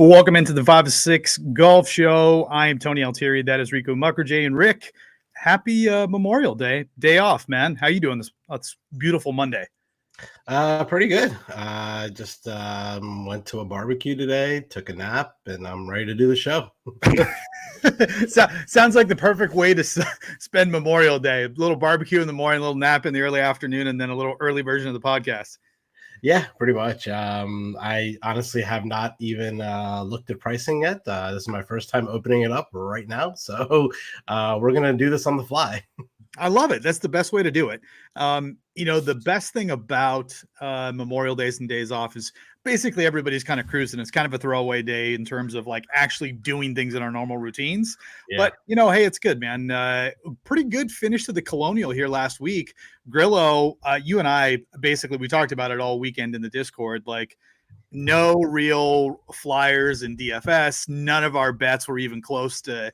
Well, welcome into the 5 to 6 Golf Show. I am Tony Altieri. That is Rico Mukherjee. And Rick, happy Memorial Day off, man. How you doing this? It's beautiful Monday. Pretty good. Just went to a barbecue today, took a nap, and I'm ready to do the show. Sounds like the perfect way to spend Memorial Day. A little barbecue in the morning, a little nap in the early afternoon, and then a little early version of the podcast. Yeah, pretty much. I honestly have not even looked at pricing yet. This is my first time opening it up right now. So we're going to do this on the fly. I love it. That's the best way to do it. The best thing about Memorial Days and days off is basically everybody's kind of cruising. It's kind of a throwaway day in terms of like actually doing things in our normal routines. Yeah. But, hey, it's good, man. Pretty good finish to the Colonial here last week. Grillo, you and I, basically, we talked about it all weekend in the Discord. Like, no real flyers in DFS. None of our bets were even close to,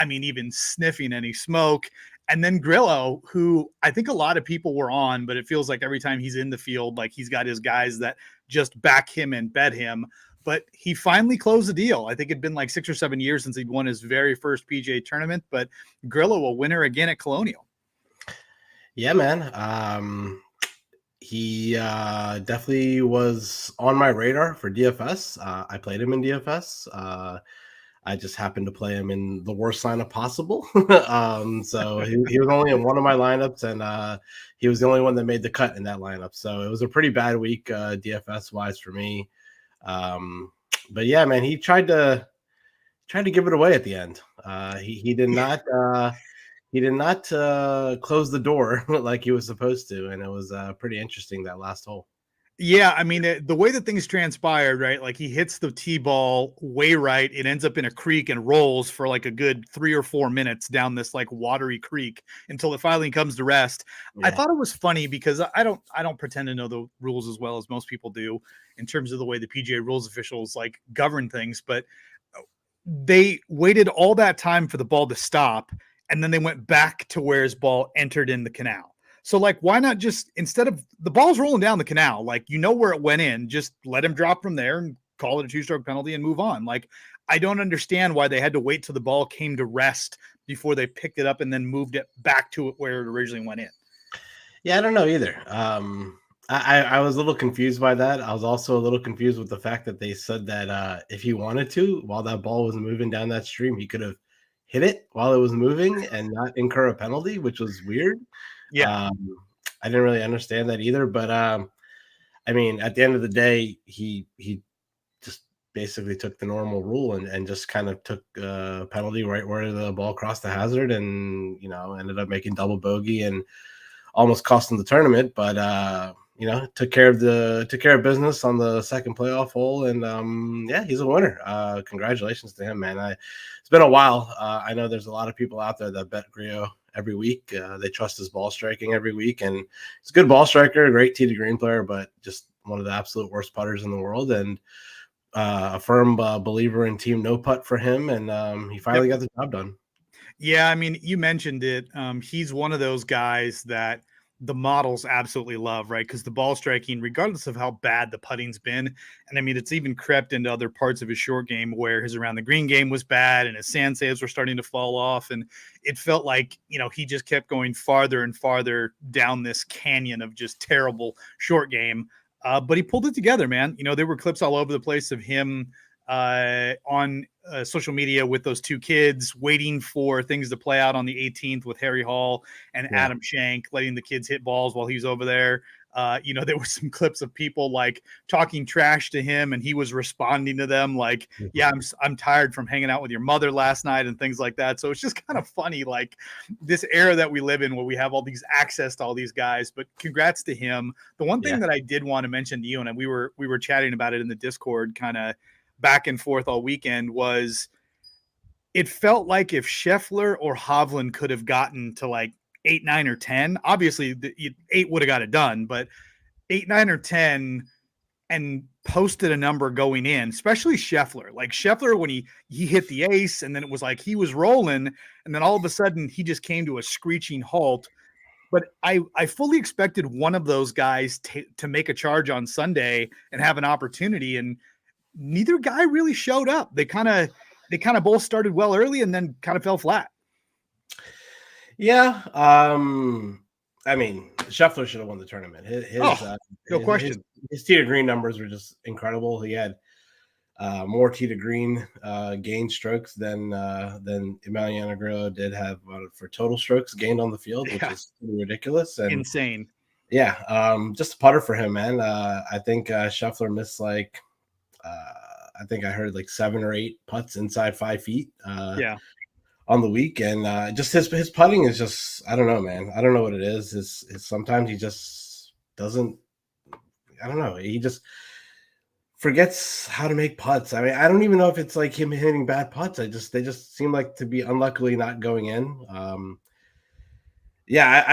even sniffing any smoke. And then Grillo, who I think a lot of people were on, but it feels like every time he's in the field, like he's got his guys that just back him and bet him. But he finally closed the deal. I think it'd been like 6 or 7 years since he'd won his very first PGA tournament, but Grillo a winner again at Colonial. Yeah, man. He definitely was on my radar for DFS. I played him in DFS. I just happened to play him in the worst lineup possible. So he was only in one of my lineups, and he was the only one that made the cut in that lineup. So it was a pretty bad week DFS wise for me. But yeah, man, he tried to give it away at the end. He did not close the door like he was supposed to, and it was pretty interesting that last hole. Yeah, the way that things transpired, right? Like he hits the tee ball way right. It ends up in a creek and rolls for like a good 3 or 4 minutes down this like watery creek until it finally comes to rest. Yeah. I thought it was funny because I don't pretend to know the rules as well as most people do in terms of the way the PGA rules officials like govern things, but they waited all that time for the ball to stop, and then they went back to where his ball entered in the canal. So, like, why not just, instead of the ball's rolling down the canal, like, where it went in, just let him drop from there and call it a 2-stroke penalty and move on. Like, I don't understand why they had to wait till the ball came to rest before they picked it up and then moved it back to it where it originally went in. Yeah, I don't know either. I was a little confused by that. I was also a little confused with the fact that they said that if he wanted to, while that ball was moving down that stream, he could have hit it while it was moving and not incur a penalty, which was weird. Yeah. I didn't really understand that either, but at the end of the day, he just basically took the normal rule and just kind of took a penalty right where the ball crossed the hazard, and ended up making double bogey and almost cost him the tournament, but took care of business on the second playoff hole, and yeah, he's a winner. Congratulations to him, man. It's been a while. I know there's a lot of people out there that bet Grillo every week. They trust his ball striking every week, and he's a good ball striker, a great tee to green player, but just one of the absolute worst putters in the world, and a firm believer in team no putt for him, and he finally got the job done. Yeah, you mentioned it. He's one of those guys that the models absolutely love, right? Because the ball striking, regardless of how bad the putting's been, and it's even crept into other parts of his short game where his around the green game was bad and his sand saves were starting to fall off. And it felt like, he just kept going farther and farther down this canyon of just terrible short game. But he pulled it together, man. There were clips all over the place of him on social media with those two kids waiting for things to play out on the 18th with Harry Hall and Adam Shank, letting the kids hit balls while he's over there. There were some clips of people like talking trash to him and he was responding to them like, yeah, I'm tired from hanging out with your mother last night and things like that. So it's just kind of funny, like this era that we live in where we have all these access to all these guys, but congrats to him. The one thing that I did want to mention to you, and we were chatting about it in the Discord kind of back and forth all weekend, was it felt like if Scheffler or Hovland could have gotten to like 8, 9, or 10, obviously 8 would have got it done, but 8, 9, or 10 and posted a number going in, especially Scheffler. Like Scheffler, when he hit the ace and then it was like he was rolling and then all of a sudden he just came to a screeching halt. But I fully expected one of those guys to make a charge on Sunday and have an opportunity. And neither guy really showed up. They kind of both started well early and then kind of fell flat. Yeah. I mean, Scheffler should have won the tournament. No question. His tee to green numbers were just incredible. He had more tee to green gain strokes than Emiliano Grillo did have for total strokes gained on the field, which is pretty ridiculous and insane. Yeah, just a putter for him, man. I think Scheffler missed like I think I heard like 7 or 8 putts inside 5 feet. On the week, and just his putting is just, I don't know, man. I don't know what it is. Is sometimes he just doesn't. I don't know. He just forgets how to make putts. I mean, I don't even know if it's like him hitting bad putts. They just seem like to be unluckily not going in. I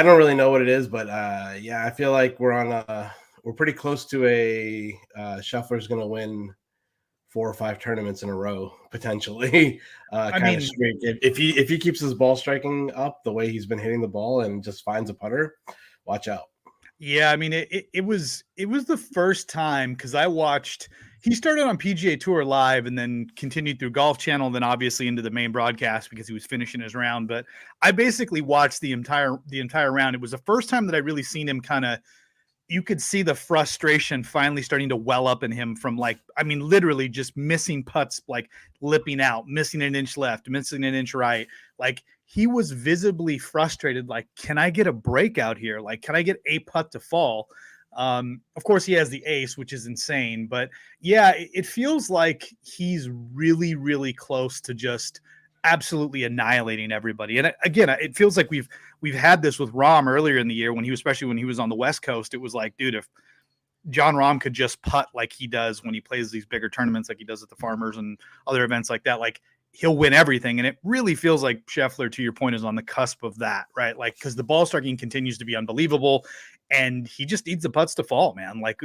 don't really know what it is, but I feel like we're pretty close to a Scheffler's going to win 4 or 5 tournaments in a row potentially. Kind of straight. If he keeps his ball striking up the way he's been hitting the ball and just finds a putter, watch out. Yeah, I mean, it was the first time, because I watched. He started on PGA Tour Live and then continued through Golf Channel, then obviously into the main broadcast because he was finishing his round. But I basically watched the entire round. It was the first time that I really seen him kind of. You could see the frustration finally starting to well up in him from, like, I mean, literally just missing putts, like lipping out, missing an inch left, missing an inch right. Like, he was visibly frustrated. Like, can I get a break out here? Like, can I get a putt to fall? Of course he has the ace, which is insane, but yeah, it feels like he's really, really close to just absolutely annihilating everybody. And again, it feels like we've had this with Rahm earlier in the year especially when he was on the West Coast. It was like, dude, if John Rahm could just putt like he does when he plays these bigger tournaments, like he does at the Farmers and other events like that, like he'll win everything. And it really feels like Scheffler, to your point, is on the cusp of that, right? Like, because the ball striking continues to be unbelievable and he just needs the putts to fall, man. Like,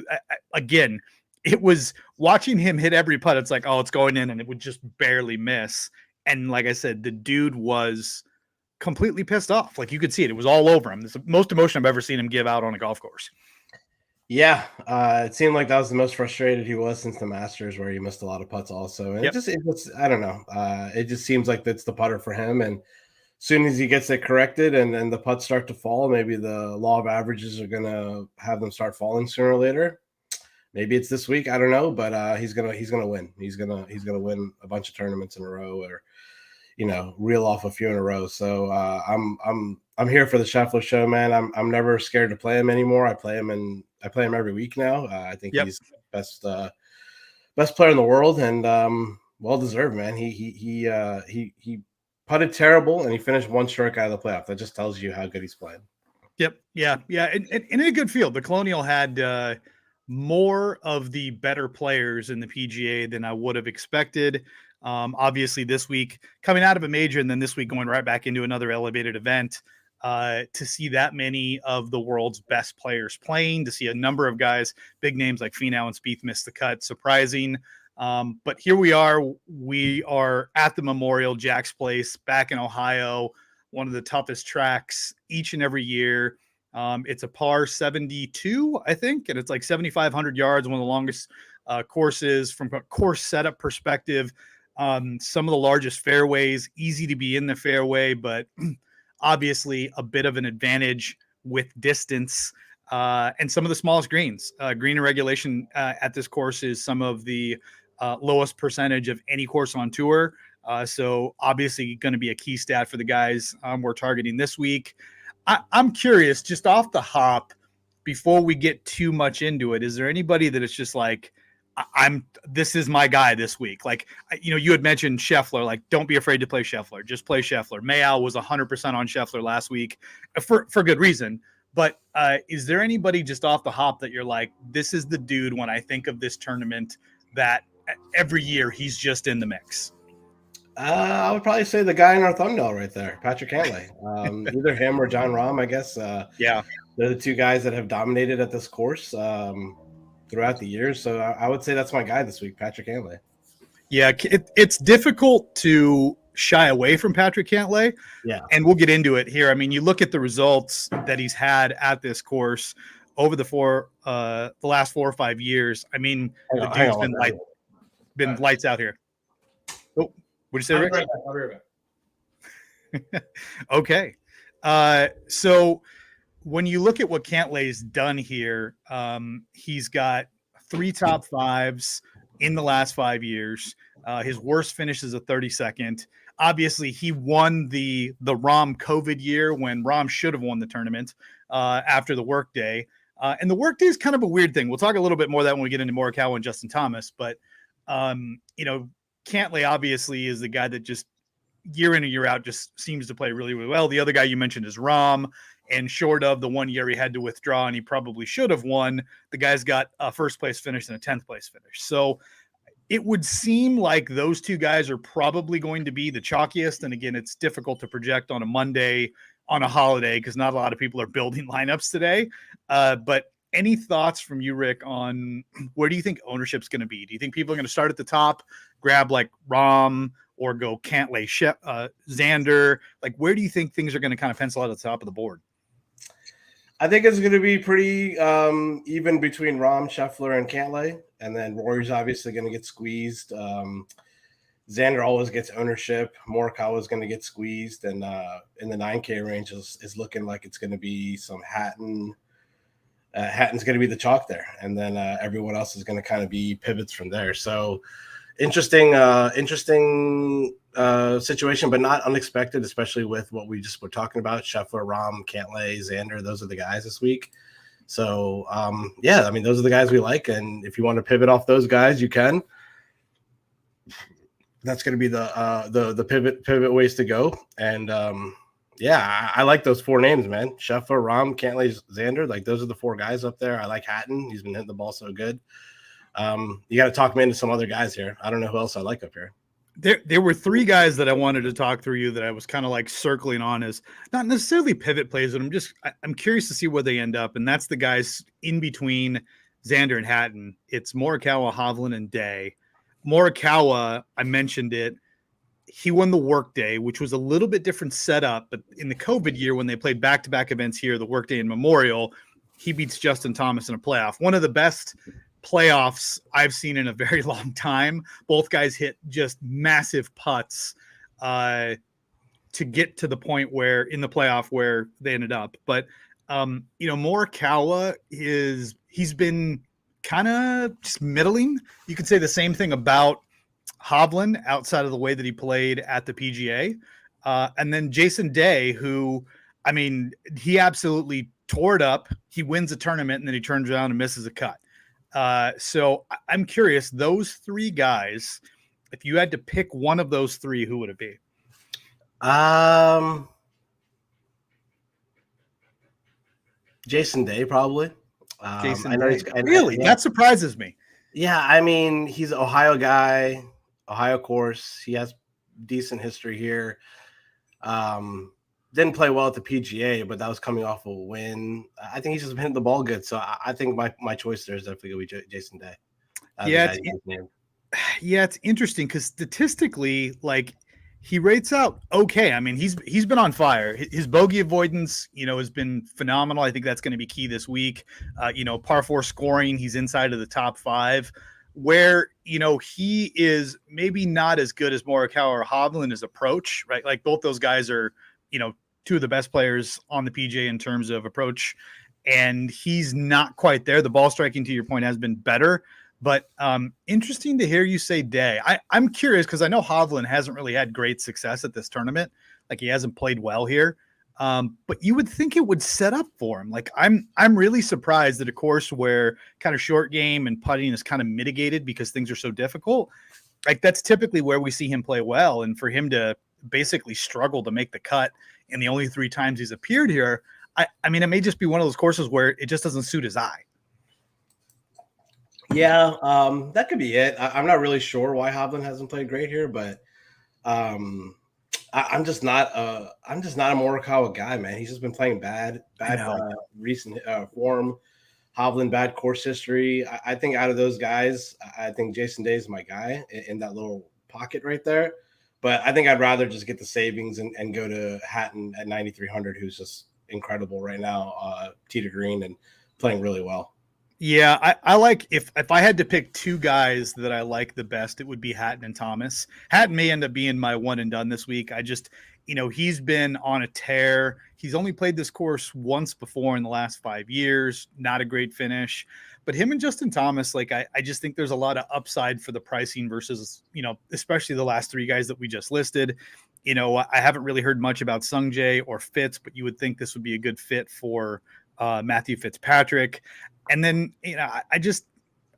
again, it was watching him hit every putt. It's like, oh, it's going in, and it would just barely miss. And like I said, the dude was completely pissed off. Like, you could see it. It was all over him. It's the most emotion I've ever seen him give out on a golf course. Yeah, it seemed like that was the most frustrated he was since the Masters, where he missed a lot of putts also. And it just I don't know. It just seems like that's the putter for him. And as soon as he gets it corrected and then the putts start to fall, maybe the law of averages are going to have them start falling sooner or later. Maybe it's this week. I don't know, but he's gonna win. He's gonna win a bunch of tournaments in a row, or reel off a few in a row. So I'm here for the Scheffler show, man. I'm never scared to play him anymore. I play him every week now. I think he's best player in the world, and well deserved, man. He putted terrible and he finished 1 stroke out of the playoff. That just tells you how good he's playing. Yep. Yeah. And in a good field. The Colonial had more of the better players in the PGA than I would have expected. Obviously this week coming out of a major and then this week going right back into another elevated event, to see that many of the world's best players playing, to see a number of guys, big names like Finau and Spieth miss the cut, surprising. But here we are at the Memorial, Jack's Place, back in Ohio, one of the toughest tracks each and every year. It's a par 72, I think, and it's like 7,500 yards, one of the longest courses from a course setup perspective. Some of the largest fairways, easy to be in the fairway, but obviously a bit of an advantage with distance, and some of the smallest greens. Green regulation at this course is some of the lowest percentage of any course on tour. So obviously going to be a key stat for the guys we're targeting this week. I'm curious, just off the hop, before we get too much into it, is there anybody that it's just like, this is my guy this week? Like, you had mentioned Scheffler, like, don't be afraid to play Scheffler. Just play Scheffler. Mayal was 100% on Scheffler last week for good reason. But is there anybody just off the hop that you're like, this is the dude when I think of this tournament that every year he's just in the mix? I would probably say the guy in our thumbnail right there, Patrick Cantlay. Either him or John Rahm, I guess. They're the 2 guys that have dominated at this course throughout the years. So I would say that's my guy this week, Patrick Cantlay. Yeah, it's difficult to shy away from Patrick Cantlay. Yeah. And we'll get into it here. I mean, you look at the results that he's had at this course over the last 4 or 5 years. I mean, the dude's been like, been lights out here. Oh, what'd you say, Rick? I'll be right back. Okay. So when you look at what Cantlay's done here, he's got 3 top 5s in the last 5 years. His worst finish is a 32nd. Obviously, he won the Rahm COVID year when Rahm should have won the tournament after the workday. And the workday is kind of a weird thing. We'll talk a little bit more of that when we get into Morikawa and Justin Thomas. But, Cantlay obviously is the guy that just year in and year out just seems to play really, really well. The other guy you mentioned is Rahm. And short of the 1 year he had to withdraw and he probably should have won, the guy's got a first place finish and a 10th place finish. So it would seem like those two guys are probably going to be the chalkiest. And again, it's difficult to project on a Monday on a holiday because not a lot of people are building lineups today. But any thoughts from you, Rick, on where do you think ownership's going to be? Do you think people are going to start at the top, grab like Rahm, or go Cantlay, Xander? Like, where do you think things are going to kind of pencil out at the top of the board? I think it's going to be pretty even between Rahm, Scheffler, and Cantlay. And then Rory's obviously going to get squeezed. Xander always gets ownership. Morikawa is going to get squeezed. And in the 9K range is looking like it's going to be some Hatton. Hatton's going to be the chalk there. And then everyone else is going to kind of be pivots from there. So interesting situation, but not unexpected, especially with what we just were talking about. Scheffler, Rahm, Cantlay, Xander, those are the guys this week. So yeah, I mean, those are the guys we like. And if you want to pivot off those guys, you can. That's going to be the pivot ways to go. And yeah, I like those 4 names, man. Scheffler, Rahm, Cantlay, Xander. Like, those are the 4 guys up there. I like Hatton. He's been hitting the ball so good. You got to talk me into some other guys here. I don't know who else I like up here. There were 3 guys that I wanted to talk through you that I was kind of like circling on as not necessarily pivot plays, but I'm curious to see where they end up. And that's the guys in between Xander and Hatton. It's Morikawa, Hovland, and Day. Morikawa, I mentioned it. He won the workday, which was a little bit different setup, but in the COVID year, when they played back-to-back events here, the workday and Memorial, he beats Justin Thomas in a playoff. One of the best playoffs I've seen in a very long time. Both guys hit just massive putts to get to the point where in the playoff where they ended up. But Morikawa he's been kind of just middling. You could say the same thing about Hovland outside of the way that he played at the PGA. And then Jason Day, who, I mean, he absolutely tore it up. He wins a tournament and then he turns around and misses a cut. So I'm curious, those 3 guys, if you had to pick one of those 3, who would it be? Jason Day, probably. Jason Day. Really? That surprises me. Yeah, I mean, he's an Ohio guy, Ohio course. He has decent history here. Didn't play well at the PGA, but that was coming off a win. I think he's just hitting the ball good. So I think my choice there is definitely going to be Jason Day. It's interesting because statistically, like, he rates out okay. I mean, he's been on fire. His bogey avoidance, has been phenomenal. I think that's going to be key this week. Par 4 scoring, he's inside of the top 5. Where, he is maybe not as good as Morikawa or Hovland his approach, right? Like, both those guys are, 2 of the best players on the PGA in terms of approach, and he's not quite there. The ball striking, to your point, has been better, but interesting to hear you say Day. I'm curious because I know Hovland hasn't really had great success at this tournament. Like, he hasn't played well here, but you would think it would set up for him. Like, I'm really surprised that a course where kind of short game and putting is kind of mitigated because things are so difficult. Like, that's typically where we see him play well, and for him to basically struggle to make the cut in the only 3 times he's appeared here, I mean, it may just be one of those courses where it just doesn't suit his eye. Yeah, that could be it. I'm not really sure why Hovland hasn't played great here, but I'm just not a Morikawa guy, man. He's just been playing bad recent form. Hovland, bad course history. I think out of those guys, I think Jason Day is my guy in that little pocket right there. But I think I'd rather just get the savings and go to Hatton at 9,300, who's just incredible right now, tee to green and playing really well. Yeah, I like if I had to pick two guys that I like the best, it would be Hatton and Thomas. Hatton may end up being my one and done this week. I just, he's been on a tear. He's only played this course once before in the last 5 years. Not a great finish. But him and Justin Thomas, like I just think there's a lot of upside for the pricing versus, especially the last three guys that we just listed. I haven't really heard much about Sungjae or Fitz, but you would think this would be a good fit for Matthew Fitzpatrick. And then, I just,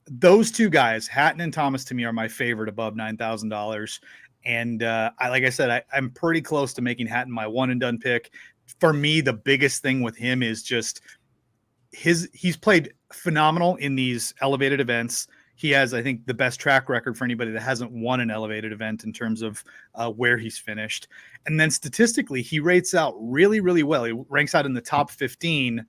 those two guys, Hatton and Thomas, to me are my favorite above $9,000. And like I said, I'm pretty close to making Hatton my one and done pick. For me, the biggest thing with him is just he's played phenomenal in these elevated events. He has, I think, the best track record for anybody that hasn't won an elevated event in terms of where he's finished. And then statistically, he rates out really, really well. He ranks out in the top 15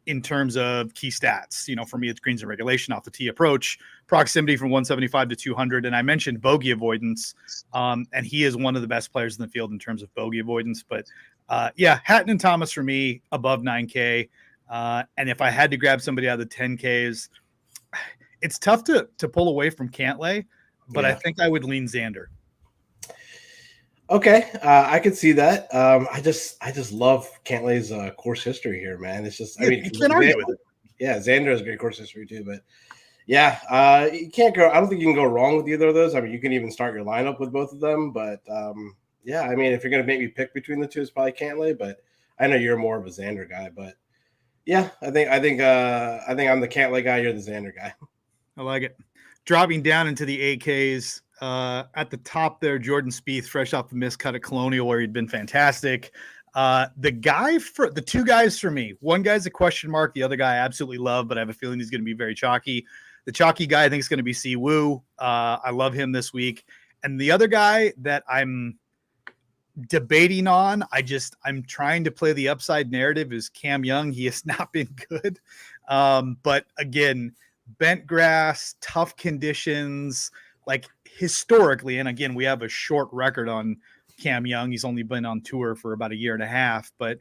in terms of key stats. For me, it's greens and regulation, off the tee approach, proximity from 175 to 200. And I mentioned bogey avoidance. And he is one of the best players in the field in terms of bogey avoidance. But yeah, Hatton and Thomas for me above 9K. And if I had to grab somebody out of the 10Ks, it's tough to pull away from Cantlay, but I think I would lean Xander. Okay, I could see that. I just love Cantlay's course history here, man. It's just, you can't argue with it. Yeah, Xander has great course history too, but yeah, you can't go. I don't think you can go wrong with either of those. I mean, you can even start your lineup with both of them, but yeah, I mean, if you're gonna make me pick between the two, it's probably Cantlay. But I know you're more of a Xander guy, but yeah, I think I'm the Cantlay guy. You're the Xander guy. I like it. Dropping down into the 8Ks. At the top there, Jordan Spieth, fresh off the miscut at Colonial, where he'd been fantastic. The two guys for me, one guy's a question mark, the other guy I absolutely love, but I have a feeling he's going to be very chalky. The chalky guy I think is going to be Si Woo. I love him this week. And the other guy that I'm debating on, I'm trying to play the upside narrative, is Cam Young. He has not been good. But again, bent grass, tough conditions, like historically, and again, we have a short record on Cam Young. He's only been on tour for about a year and a half, but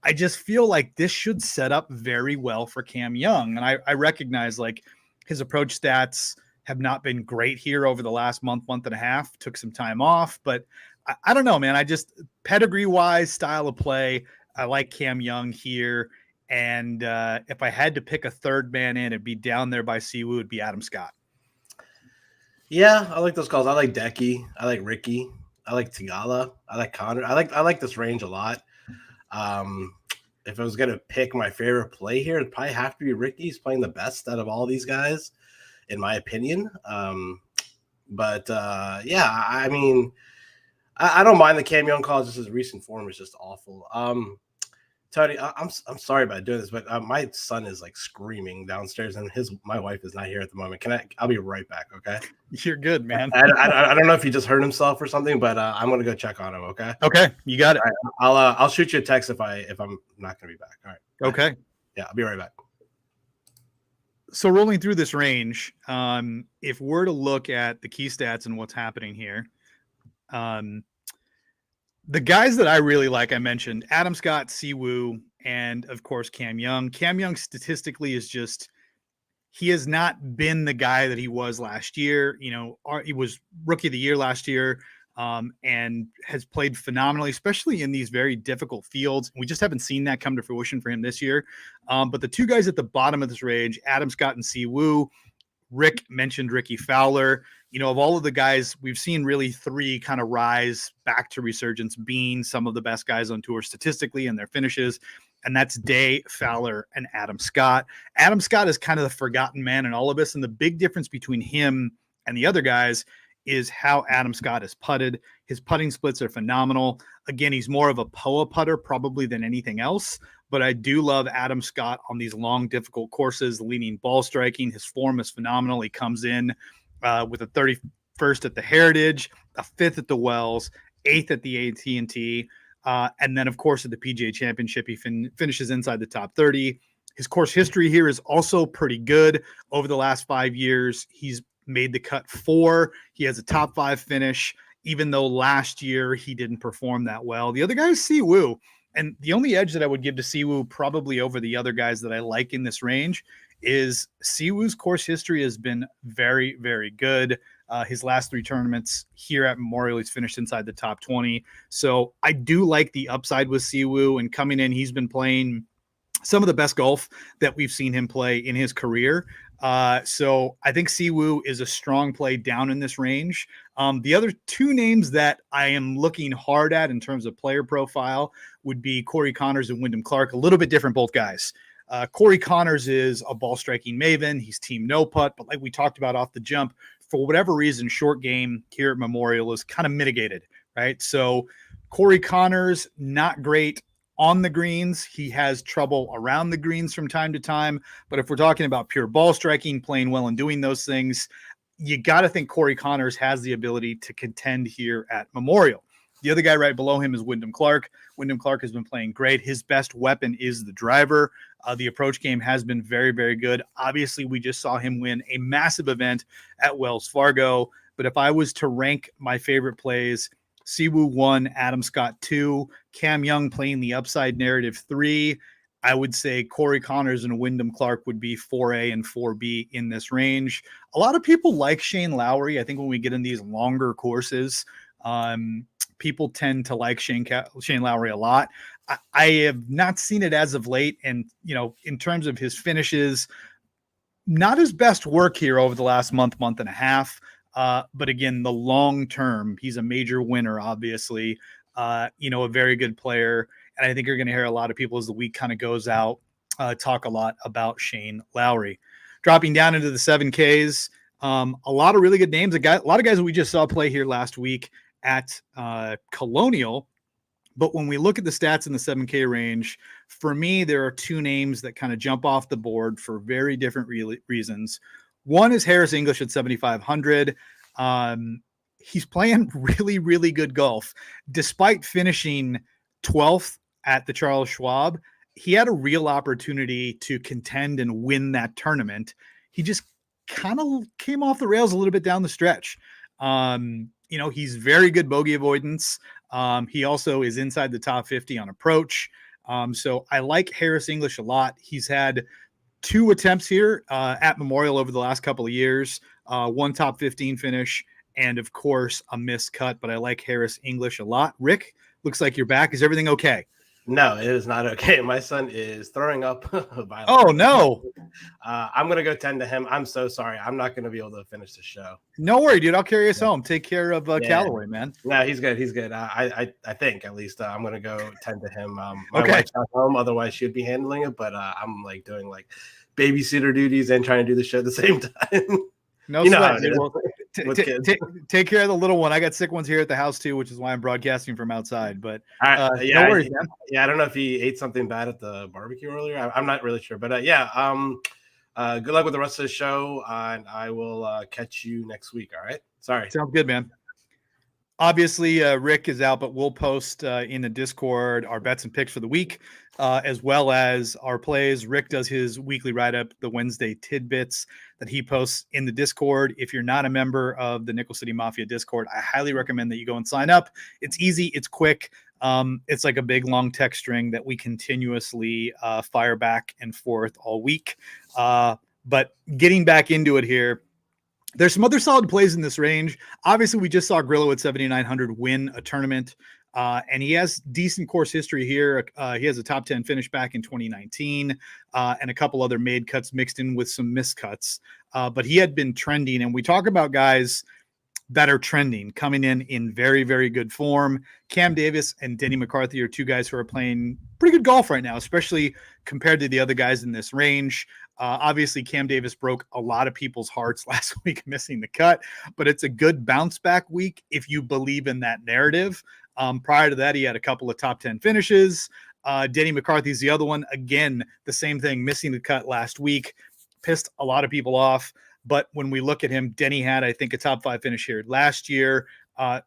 I just feel like this should set up very well for Cam Young. And I recognize like his approach stats have not been great here over the last month and a half, took some time off, but I don't know, man. I just pedigree wise, style of play, I like Cam Young here. And if I had to pick a third man in, it'd be down there by Siwoo, it'd be Adam Scott. Yeah, I like those calls. I like Decky. I like Ricky. I like Tigala. I like Connor. I like this range a lot. If I was gonna pick my favorite play here, it'd probably have to be Ricky. He's playing the best out of all these guys, in my opinion. But yeah, I mean, I don't mind the Cam Young call. Just his recent form is just awful. Tony, I'm sorry about doing this, but my son is like screaming downstairs, and my wife is not here at the moment. I'll be right back. Okay. You're good, man. I don't know if he just hurt himself or something, but I'm gonna go check on him. Okay. Okay, you got it. All right, I'll shoot you a text if I'm not gonna be back. All right. Okay. Yeah, I'll be right back. So rolling through this range, if we're to look at the key stats and what's happening here, the guys that I really like, I mentioned Adam Scott, Siwoo, and of course Cam Young. Cam Young statistically is just, he has not been the guy that he was last year. He was rookie of the year last year, and has played phenomenally, especially in these very difficult fields. We just haven't seen that come to fruition for him this year. But the two guys at the bottom of this range, Adam Scott and Siwoo, Rick mentioned Ricky Fowler. Of all of the guys, we've seen really three kind of rise back to resurgence, being some of the best guys on tour statistically and their finishes. And that's Day, Fowler, and Adam Scott. Adam Scott is kind of the forgotten man in all of this. And the big difference between him and the other guys is how Adam Scott has putted. His putting splits are phenomenal. Again, he's more of a POA putter probably than anything else. But I do love Adam Scott on these long, difficult courses, leaning ball striking. His form is phenomenal. He comes in with a 31st at the Heritage, a 5th at the Wells, 8th at the AT&T, and then, of course, at the PGA Championship, he finishes inside the top 30. His course history here is also pretty good. Over the last 5 years, he's made the cut 4. He has a top 5 finish, even though last year he didn't perform that well. The other guy is Si Woo. And the only edge that I would give to Siwoo, probably over the other guys that I like in this range, is Siwoo's course history has been very, very good. His last 3 tournaments here at Memorial, he's finished inside the top 20. So I do like the upside with Siwoo, and coming in, he's been playing some of the best golf that we've seen him play in his career. So I think Siwoo is a strong play down in this range. The other 2 names that I am looking hard at in terms of player profile would be Corey Connors and Wyndham Clark. A little bit different, both guys. Corey Connors is a ball striking maven. He's team no putt, but like we talked about off the jump, for whatever reason, short game here at Memorial is kind of mitigated, right? So Corey Connors, not great on the greens. He has trouble around the greens from time to time. But if we're talking about pure ball striking, playing well and doing those things, you got to think Corey Connors has the ability to contend here at Memorial. The other guy right below him is Wyndham Clark. Wyndham Clark has been playing great. His best weapon is the driver. The approach game has been very, very good. Obviously, we just saw him win a massive event at Wells Fargo. But if I was to rank my favorite plays, Siwoo 1, Adam Scott 2, Cam Young playing the upside narrative 3, I would say Corey Connors and Wyndham Clark would be 4A and 4B in this range. A lot of people like Shane Lowry. I think when we get in these longer courses, people tend to like Shane Lowry a lot. I have not seen it as of late. And, in terms of his finishes, not his best work here over the last month and a half. But again, the long term, he's a major winner, obviously, a very good player. And I think you're going to hear a lot of people as the week kind of goes out, talk a lot about Shane Lowry. Dropping down into the 7Ks, a lot of really good names. A lot of guys that we just saw play here last week at Colonial. But when we look at the stats in the 7K range, for me, there are 2 names that kind of jump off the board for very different reasons. One is Harris English at 7,500. He's playing really, really good golf. Despite finishing 12th at the Charles Schwab, he had a real opportunity to contend and win that tournament. He just kind of came off the rails a little bit down the stretch. He's very good bogey avoidance. He also is inside the top 50 on approach. So I like Harris English a lot. He's had 2 attempts here at Memorial over the last couple of years, 1 top 15 finish, and of course a missed cut, but I like Harris English a lot. Rick, looks like you're back. Is everything okay? No, it is not okay. My son is throwing up violently. Oh, no. I'm going to go tend to him. I'm so sorry. I'm not going to be able to finish the show. No worry, dude. I'll carry us home. Take care of Callaway, man. No, he's good. He's good. I think at least I'm going to go tend to him. My wife's not home. Otherwise, she'd be handling it. But I'm doing babysitter duties and trying to do the show at the same time. No sweat, dude. Well, take care of the little one. I got sick ones here at the house too, which is why I'm broadcasting from outside. But no worries, man. I don't know if he ate something bad at the barbecue earlier. I'm not really sure, but good luck with the rest of the show, and I will catch you next week. All right. Sorry. Sounds good, man. Obviously, Rick is out, but we'll post in the Discord our bets and picks for the week, as well as our plays. Rick does his weekly write-up, the Wednesday tidbits that he posts in the Discord. If you're not a member of the Nickel City Mafia Discord, I highly recommend that you go and sign up. It's easy. It's quick. It's like a big, long text string that we continuously fire back and forth all week. But getting back into it here, there's some other solid plays in this range. Obviously, we just saw Grillo at 7,900 win a tournament, and he has decent course history here. He has a top 10 finish back in 2019 and a couple other made cuts mixed in with some missed cuts. But he had been trending, and we talk about guys that are trending, coming in very, very good form. Cam Davis and Denny McCarthy are 2 guys who are playing pretty good golf right now, especially compared to the other guys in this range. Obviously, Cam Davis broke a lot of people's hearts last week, missing the cut, but it's a good bounce back week if you believe in that narrative. Prior to that, he had a couple of top 10 finishes. Denny McCarthy's the other one. Again, the same thing, missing the cut last week, pissed a lot of people off. But when we look at him, Denny had, I think, a top 5 finish here last year.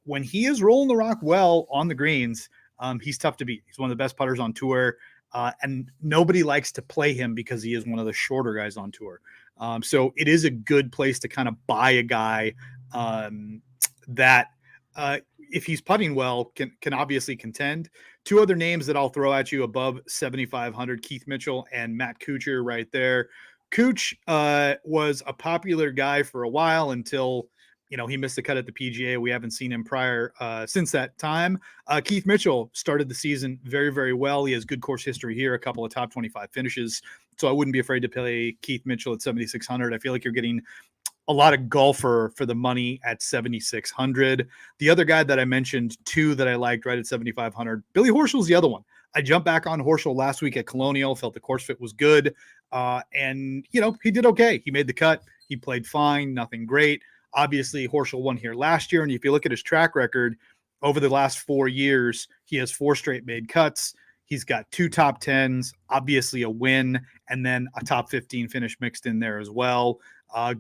When he is rolling the rock well on the greens, he's tough to beat. He's one of the best putters on tour. And nobody likes to play him because he is one of the shorter guys on tour. So it is a good place to kind of buy a guy that if he's putting well, can obviously contend. Two other names that I'll throw at you above 7,500: Keith Mitchell and Matt Kuchar right there. Cooch was a popular guy for a while until he missed the cut at the PGA. We haven't seen him prior since that time. Keith Mitchell started the season very, very well. He has good course history here, a couple of top 25 finishes. So I wouldn't be afraid to play Keith Mitchell at 7,600. I feel like you're getting a lot of golfer for the money at 7,600. The other guy that I mentioned, two that I liked right at 7,500, Billy Horschel's the other one. I jumped back on Horschel last week at Colonial, felt the course fit was good. And he did okay. He made the cut. He played fine, nothing great. Obviously, Horschel won here last year. And if you look at his track record over the last 4 years, he has 4 straight made cuts. He's got 2 top 10s, obviously a win, and then a top 15 finish mixed in there as well.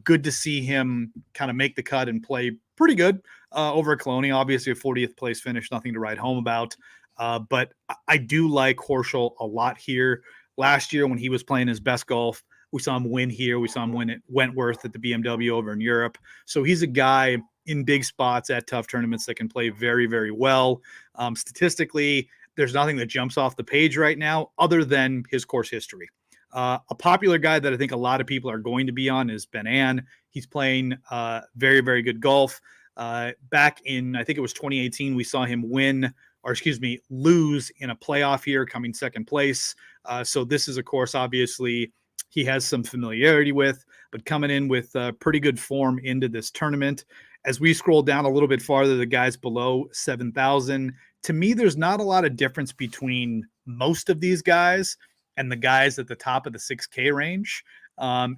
Good to see him kind of make the cut and play pretty good over at Colonial. Obviously, a 40th place finish, nothing to write home about. But I do like Horschel a lot here. Last year, when he was playing his best golf, we saw him win here. We saw him win at Wentworth at the BMW over in Europe. So he's a guy in big spots at tough tournaments that can play very, very well. Statistically, there's nothing that jumps off the page right now other than his course history. A popular guy that I think a lot of people are going to be on is Ben An. He's playing very, very good golf. Back in, I think it was 2018, we saw him lose in a playoff here, coming second place. So this is a course, obviously, he has some familiarity with, but coming in with pretty good form into this tournament. As we scroll down a little bit farther, the guys below 7,000, to me, there's not a lot of difference between most of these guys and the guys at the top of the 6K range.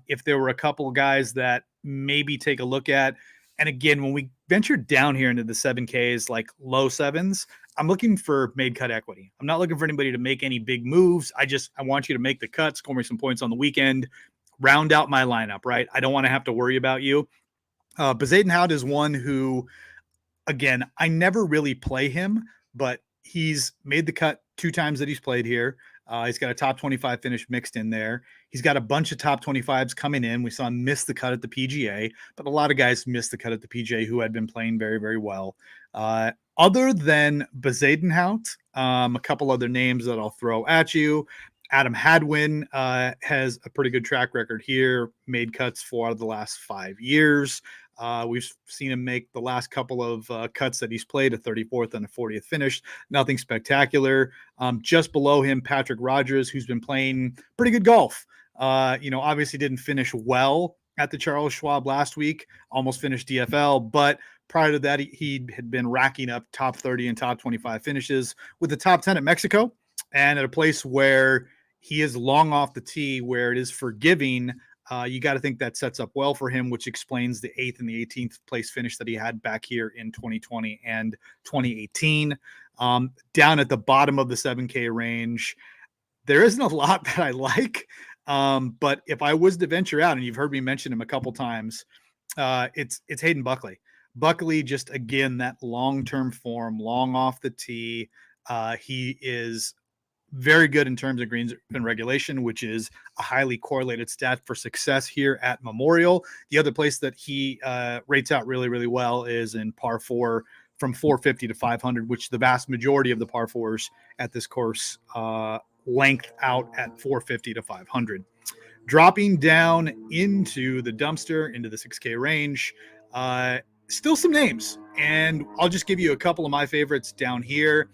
If there were a couple of guys that maybe take a look at, and again, when we venture down here into the 7Ks, like low sevens, I'm looking for made cut equity. I'm not looking for anybody to make any big moves. I want you to make the cut, score me some points on the weekend, round out my lineup, right? I don't want to have to worry about you. Bezuidenhout is one who, again, I never really play him, but he's made the cut 2 times that he's played here. He's got a top 25 finish mixed in there. He's got a bunch of top 25s coming in. We saw him miss the cut at the PGA, but a lot of guys missed the cut at the PGA who had been playing very, very well. Other than Bezuidenhout, a couple other names that I'll throw at you. Adam Hadwin has a pretty good track record here, made cuts 4 out of the last 5 years. We've seen him make the last couple of cuts that he's played, a 34th and a 40th finish. Nothing spectacular. Just below him, Patrick Rogers, who's been playing pretty good golf. Obviously didn't finish well at the Charles Schwab last week, almost finished DFL, but prior to that, he had been racking up top 30 and top 25 finishes with the top 10 at Mexico, and at a place where he is long off the tee, where it is forgiving. You got to think that sets up well for him, which explains the 8th and the 18th place finish that he had back here in 2020 and 2018. Down at the bottom of the 7K range, there isn't a lot that I like. But if I was to venture out, and you've heard me mention him a couple times, it's Hayden Buckley. Buckley, just again, that long-term form, long off the tee. He is very good in terms of greens and regulation, which is a highly correlated stat for success here at Memorial. The other place that he rates out really, really well is in par 4 from 450 to 500, which the vast majority of the par 4s at this course length out at 450 to 500. Dropping down into the dumpster, into the 6K range, still some names, and I'll just give you a couple of my favorites down here.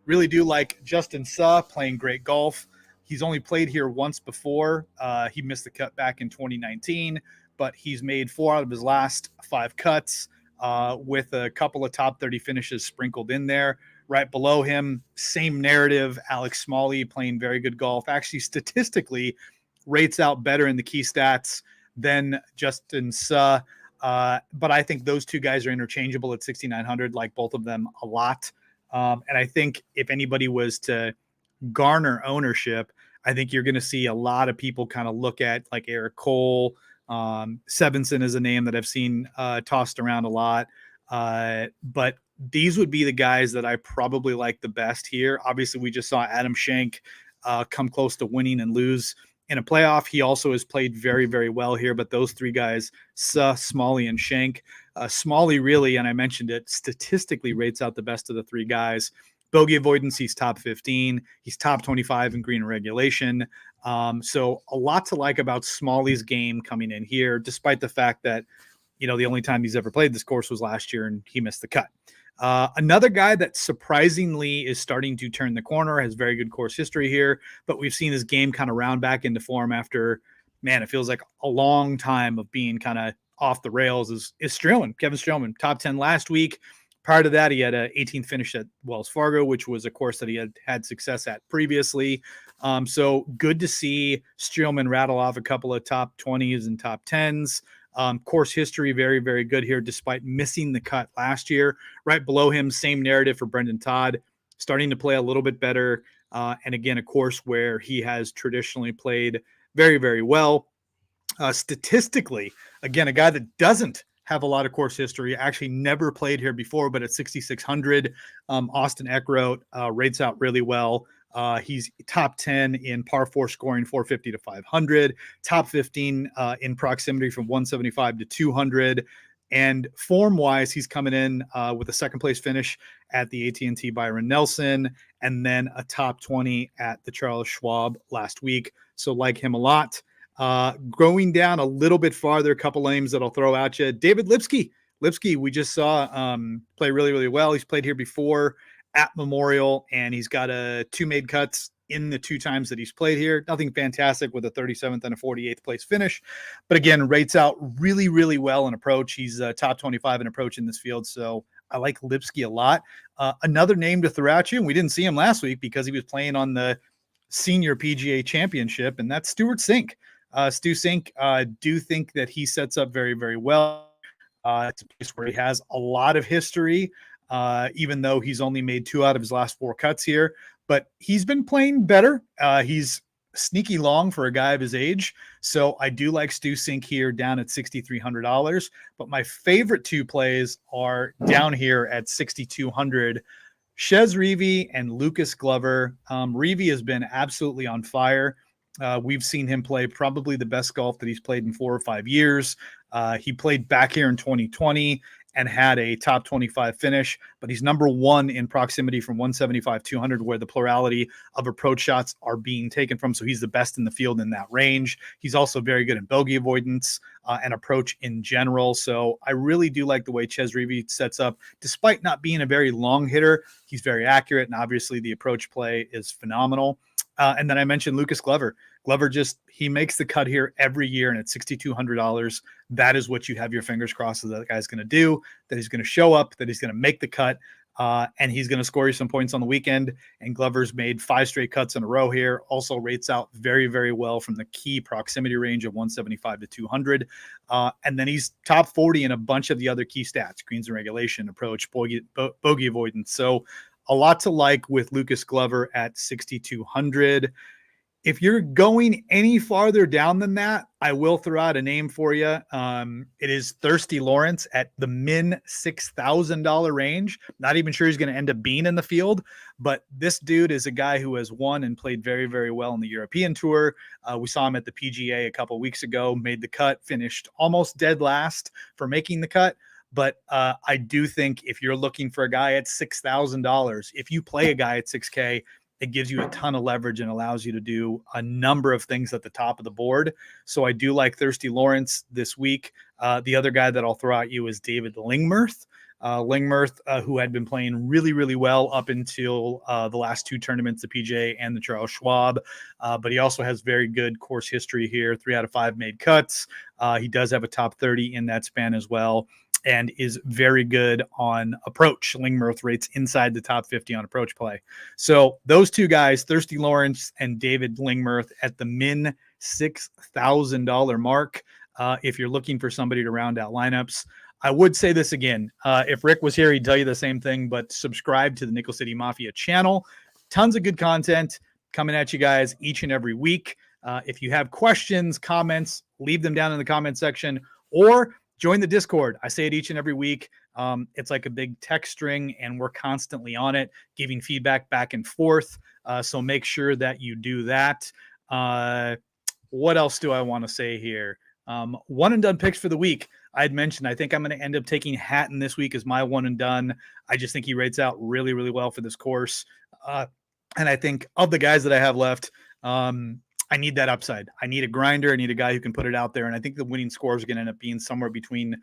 Really do like Justin Suh, playing great golf. He's only played here once before. He missed the cut back in 2019, but he's made 4 out of his last 5 cuts with a couple of top 30 finishes sprinkled in there. Right below him, same narrative, Alex Smalley, playing very good golf. Actually, statistically, rates out better in the key stats than Justin Suh. But I think those two guys are interchangeable at 6,900, like both of them a lot. And I think if anybody was to garner ownership, I think you're going to see a lot of people kind of look at like Eric Cole. Sevenson is a name that I've seen tossed around a lot. But these would be the guys that I probably like the best here. Obviously, we just saw Adam Schenk come close to winning and lose in a playoff. He also has played very, very well here, but those three guys, Smalley, and Shank. Smalley really, and I mentioned it, statistically rates out the best of the three guys. Bogey avoidance, he's top 15. He's top 25 in green regulation. So a lot to like about Smalley's game coming in here, despite the fact that, the only time he's ever played this course was last year and he missed the cut. Another guy that surprisingly is starting to turn the corner, has very good course history here, but we've seen his game kind of round back into form after, man, it feels like a long time of being kind of off the rails, is Streelman, Kevin Streelman, top 10 last week. Prior to that, he had an 18th finish at Wells Fargo, which was a course that he had success at previously. So good to see Streelman rattle off a couple of top 20s and top 10s. Course history, very, very good here, despite missing the cut last year. Right below him, same narrative for Brendan Todd, starting to play a little bit better. And again, a course where he has traditionally played very, very well. Statistically, again, a guy that doesn't have a lot of course history, actually never played here before, but at 6,600, Austin Eckroat rates out really well. He's top 10 in par 4 scoring, 450 to 500, top 15 in proximity from 175 to 200. And form-wise, he's coming in with a second-place finish at the AT&T Byron Nelson, and then a top 20 at the Charles Schwab last week. So like him a lot. Going down a little bit farther, a couple names that I'll throw at you. David Lipsky. Lipsky, we just saw play really, really well. He's played here before at Memorial, and he's got 2 made cuts in the 2 times that he's played here. Nothing fantastic with a 37th and a 48th place finish, but again, rates out really, really well in approach. He's top 25 in approach in this field, so I like Lipsky a lot. Another name to throw at you, and we didn't see him last week because he was playing on the Senior PGA Championship, and that's Stuart Sink. Stu Sink, do think that he sets up very, very well. It's a place where he has a lot of history, even though he's only made 2 out of his last 4 cuts here. But he's been playing better. He's sneaky long for a guy of his age. So I do like Stu Sink here down at $6,300. But my favorite 2 plays are down here at $6,200. Chez Reavie and Lucas Glover. Reavie has been absolutely on fire. We've seen him play probably the best golf that he's played in 4 or 5 years. He played back here in 2020 and had a top 25 finish, but he's number 1 in proximity from 175, 200, where the plurality of approach shots are being taken from. So he's the best in the field in that range. He's also very good in bogey avoidance and approach in general. So I really do like the way Chez Reavie sets up. Despite not being a very long hitter, he's very accurate, and obviously the approach play is phenomenal. And then I mentioned Lucas Glover. Glover he makes the cut here every year, and at $6,200, that is what you have your fingers crossed that the guy's going to do, that he's going to show up, that he's going to make the cut, and he's going to score you some points on the weekend. And Glover's made 5 straight cuts in a row here, also rates out very, very well from the key proximity range of 175 to 200. And then he's top 40 in a bunch of the other key stats, greens and regulation, approach, bogey avoidance. So a lot to like with Lucas Glover at 6,200. If you're going any farther down than that, I will throw out a name for you. It is Thirsty Lawrence at the min $6,000 range. Not even sure he's going to end up being in the field, but this dude is a guy who has won and played very, very well in the European Tour. We saw him at the PGA a couple weeks ago, made the cut, finished almost dead last for making the cut. But I do think if you're looking for a guy at $6,000, if you play a guy at $6K, it gives you a ton of leverage and allows you to do a number of things at the top of the board. So I do like Thirsty Lawrence this week. The other guy that I'll throw at you is David Lingmerth. Who had been playing really, really well up until the last 2 tournaments, the PGA and the Charles Schwab. But he also has very good course history here, 3 out of 5 made cuts. He does have a top 30 in that span as well, and is very good on approach. Lingmerth rates inside the top 50 on approach play. So those 2 guys, Thirsty Lawrence and David Lingmerth, at the min $6,000 mark. If you're looking for somebody to round out lineups, I would say this again. If Rick was here, he'd tell you the same thing, but subscribe to the Nickel City Mafia channel. Tons of good content coming at you guys each and every week. If you have questions, comments, leave them down in the comment section, or join the Discord. I say it each and every week. It's like a big text string, and we're constantly on it, giving feedback back and forth. So make sure that you do that. What else do I want to say here? One and done picks for the week. I'd mentioned I think I'm going to end up taking Hatton this week as my one and done. I just think he rates out really, really well for this course. And I think of the guys that I have left, I need that upside. I need a grinder. I need a guy who can put it out there. And I think the winning scores are going to end up being somewhere between,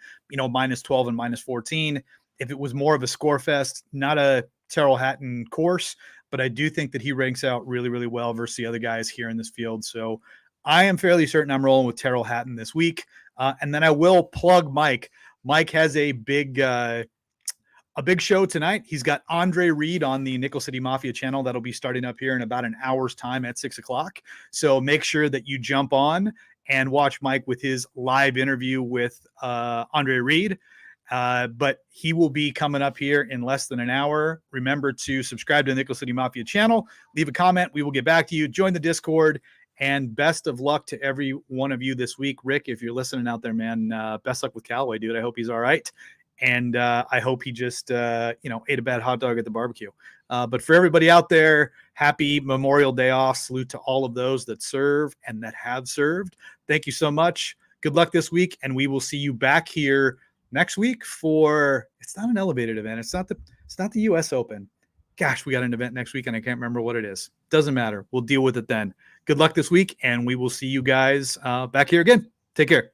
minus 12 and minus 14. If it was more of a score fest, not a Tyrrell Hatton course, but I do think that he ranks out really, really well versus the other guys here in this field. So I am fairly certain I'm rolling with Tyrrell Hatton this week. And then I will plug Mike. Mike has a big show tonight. He's got Andre Reed on the Nickel City Mafia channel. That'll be starting up here in about an hour's time at 6:00. So make sure that you jump on and watch Mike with his live interview with Andre Reed. But he will be coming up here in less than an hour. Remember to subscribe to the Nickel City Mafia channel. Leave a comment. We will get back to you. Join the Discord. And best of luck to every one of you this week. Rick, if you're listening out there, man, best luck with Callaway, dude. I hope he's all right. And I hope he just, ate a bad hot dog at the barbecue. But for everybody out there, happy Memorial Day off. Salute to all of those that serve and that have served. Thank you so much. Good luck this week. And we will see you back here next week for, it's not an elevated event. It's not the US Open. Gosh, we got an event next week and I can't remember what it is. Doesn't matter. We'll deal with it then. Good luck this week. And we will see you guys back here again. Take care.